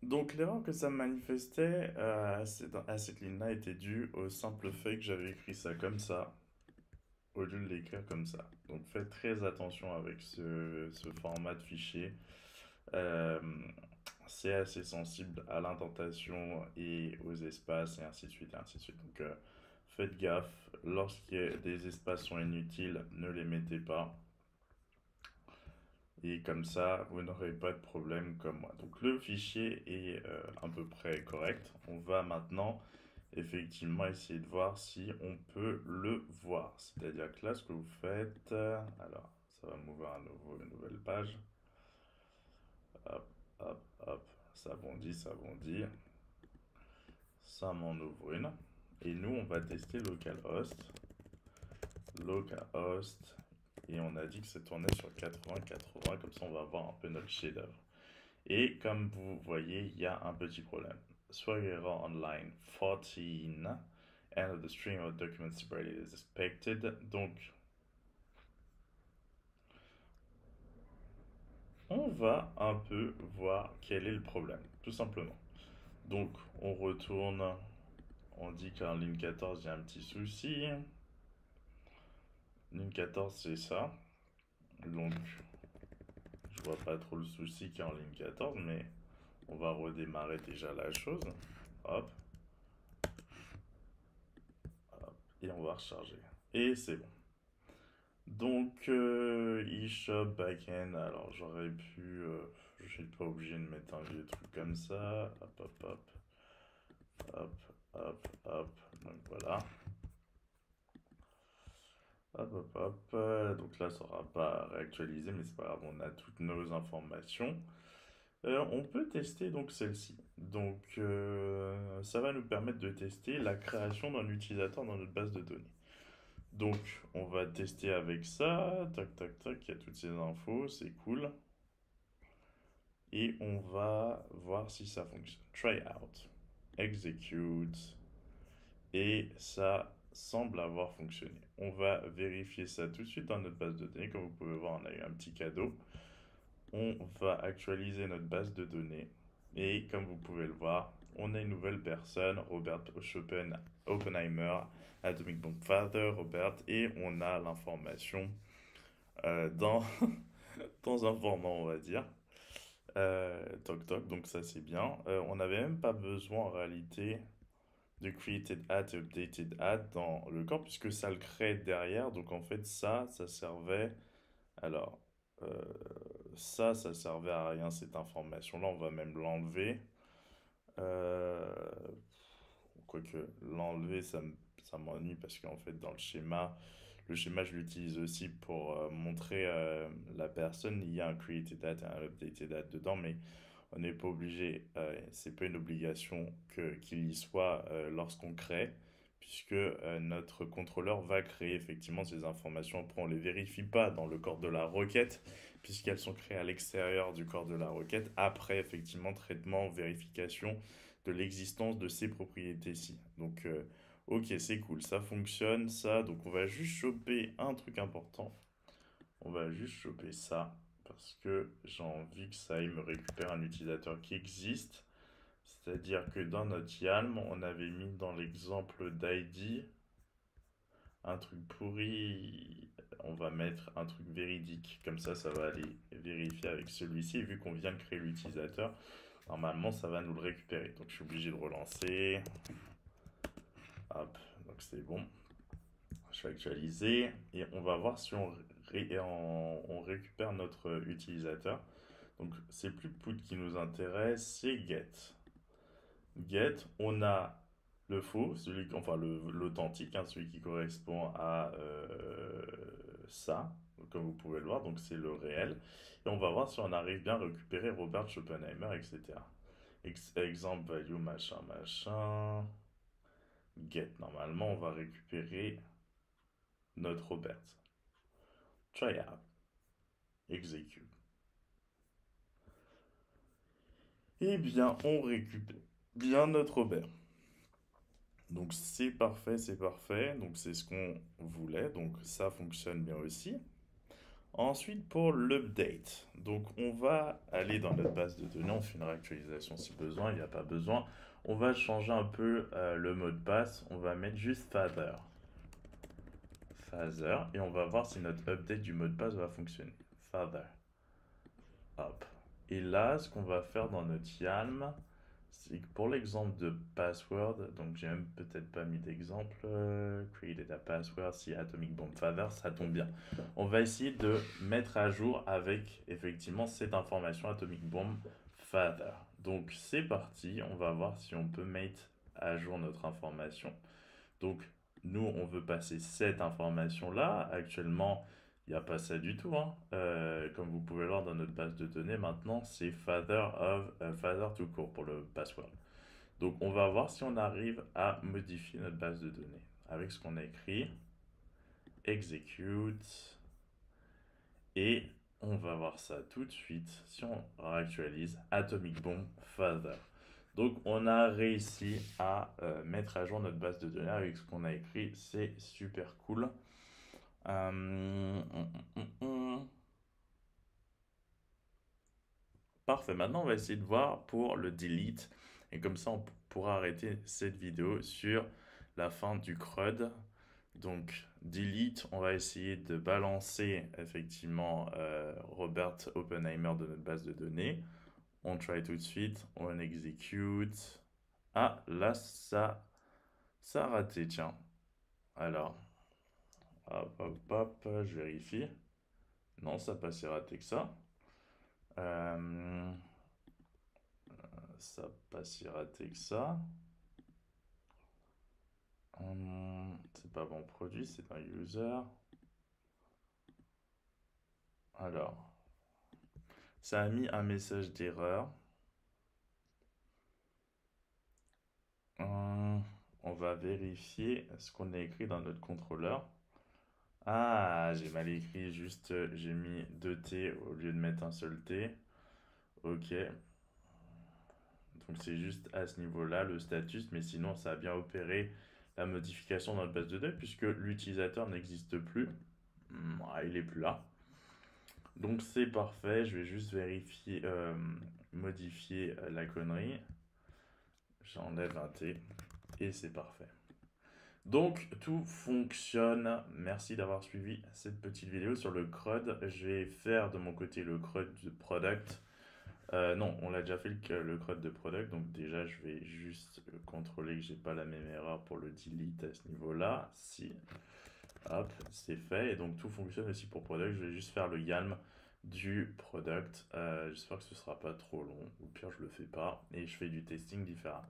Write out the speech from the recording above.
Donc l'erreur que ça manifestait à cette ligne-là était due au simple fait que j'avais écrit ça comme ça, au lieu de l'écrire comme ça. Donc faites très attention avec ce format de fichier. Euh, c'est assez sensible à l'indentation et aux espaces et ainsi de suite et ainsi de suite. Donc faites gaffe, des espaces sont inutiles, ne les mettez pas. Et comme ça, vous n'aurez pas de problème comme moi. Donc le fichier est à peu près correct. On va maintenant effectivement essayer de voir si on peut le voir. C'est-à-dire que là, ce que vous faites, alors ça va m'ouvrir une nouvelle page. Hop, hop, hop, ça bondit, ça bondit. Ça m'en ouvre une. Et nous, on va tester localhost. Localhost. Et on a dit que ça tournait sur 80-80. Comme ça, on va voir un peu notre chef-d'œuvre. Et comme vous voyez, il y a un petit problème. Swagger error on line 14 and the string of documents separated is expected. Donc, on va un peu voir quel est le problème, tout simplement. Donc, on retourne, on dit qu'en ligne 14, il y a un petit souci. Ligne 14, c'est ça. Donc, je vois pas trop le souci qui est en ligne 14, mais on va redémarrer déjà la chose. Hop, hop, et on va recharger. Et c'est bon. Donc, eShop backend, alors j'aurais pu, je suis pas obligé de mettre un vieux truc comme ça. Hop, hop, hop, hop, hop, hop. Donc voilà. Hop, hop, hop. Donc là, ça sera pas réactualisé, mais c'est pas grave, on a toutes nos informations. On peut tester donc celle-ci. Donc, ça va nous permettre de tester la création d'un utilisateur dans notre base de données. Donc, on va tester avec ça. Tac, tac, tac. Il y a toutes ces infos. C'est cool. Et on va voir si ça fonctionne. Try out. Execute. Et ça semble avoir fonctionné. On va vérifier ça tout de suite dans notre base de données. Comme vous pouvez voir, on a eu un petit cadeau. On va actualiser notre base de données. Et comme vous pouvez le voir, on a une nouvelle personne, Robert Oppenheimer, Atomic Bomb Father, Robert, et on a l'information dans, dans un format, on va dire. Toc toc, donc ça c'est bien. On n'avait même pas besoin en réalité de created add et updated add dans le corps puisque ça le crée derrière. Donc en fait ça servait. Alors euh, ça servait à rien cette information-là. On va même l'enlever. Euh, Quoique l'enlever ça m'ennuie parce qu'en fait dans le schéma je l'utilise aussi pour montrer la personne. Il y a un created add et un updated add dedans, mais on n'est pas obligé, c'est pas une obligation qu'il y soit lorsqu'on crée, puisque notre contrôleur va créer effectivement ces informations. Après, on ne les vérifie pas dans le corps de la requête, puisqu'elles sont créées à l'extérieur du corps de la requête. Après, effectivement, traitement, vérification de l'existence de ces propriétés-ci. Donc, ok, c'est cool, ça fonctionne, ça. Donc, on va juste choper un truc important. On va juste choper ça parce que j'ai envie que ça aille me récupérer un utilisateur qui existe. C'est-à-dire que dans notre Yalm, on avait mis dans l'exemple d'ID un truc pourri. On va mettre un truc véridique. Comme ça va aller vérifier avec celui-ci. Et vu qu'on vient de créer l'utilisateur, normalement, ça va nous le récupérer. Donc je suis obligé de relancer. Hop, donc c'est bon. Je vais actualiser et on va voir si on récupère notre utilisateur. Donc c'est plus put qui nous intéresse, c'est get. Get, on a le faux, enfin l'authentique, hein, celui qui correspond à ça, comme vous pouvez le voir, donc c'est le réel. Et on va voir si on arrive bien à récupérer Robert Oppenheimer, etc. Exemple value, machin, machin. Get, normalement on va récupérer notre Robert. Try out. Execute. Eh bien, on récupère bien notre Robert. Donc c'est parfait, c'est parfait. Donc c'est ce qu'on voulait. Donc ça fonctionne bien aussi. Ensuite, pour l'update, donc on va aller dans notre base de données, on fait une réactualisation si besoin, il n'y a pas besoin. On va changer un peu le mot de passe, on va mettre juste Father, et on va voir si notre update du mot de passe va fonctionner. Father, hop. Et là, ce qu'on va faire dans notre YAML, c'est que pour l'exemple de password, donc j'ai même peut-être pas mis d'exemple, created a password, si Atomic Bomb Father, ça tombe bien. On va essayer de mettre à jour avec effectivement cette information Atomic Bomb Father. Donc c'est parti, on va voir si on peut mettre à jour notre information. Donc nous, on veut passer cette information-là. Actuellement, il n'y a pas ça du tout, hein. Comme vous pouvez le voir dans notre base de données, maintenant, c'est father to court pour le password. Donc, on va voir si on arrive à modifier notre base de données avec ce qu'on a écrit. Execute. Et on va voir ça tout de suite si on réactualise Atomic Bomb Father. Donc on a réussi à mettre à jour notre base de données avec ce qu'on a écrit. C'est super cool. Parfait, maintenant on va essayer de voir pour le delete. Et comme ça on pourra arrêter cette vidéo sur la fin du CRUD. Donc delete, on va essayer de balancer effectivement Robert Oppenheimer de notre base de données. On try tout de suite, on execute. Ah, là ça a raté, tiens. Alors, hop, hop, hop, je vérifie. Non, ça n'a pas si raté que ça. Euh, ça n'a pas si raté que ça. C'est pas bon produit, c'est un user. Alors, ça a mis un message d'erreur. On va vérifier ce qu'on a écrit dans notre contrôleur. Ah, j'ai mal écrit, juste j'ai mis 2 T au lieu de mettre un seul T. Ok. Donc c'est juste à ce niveau-là le status, mais sinon ça a bien opéré la modification dans le base de données puisque l'utilisateur n'existe plus. Il est plus là. Donc c'est parfait, je vais juste vérifier, modifier la connerie. J'enlève un T et c'est parfait. Donc tout fonctionne. Merci d'avoir suivi cette petite vidéo sur le CRUD. Je vais faire de mon côté le CRUD de product. Non, on l'a déjà fait le CRUD de product. Donc déjà, je vais juste contrôler que j'ai pas la même erreur pour le delete à ce niveau-là. Si, hop, c'est fait. Et donc tout fonctionne aussi pour product. Je vais juste faire le YAML du product. J'espère que ce sera pas trop long. Au pire, je le fais pas. Et je fais du testing différemment.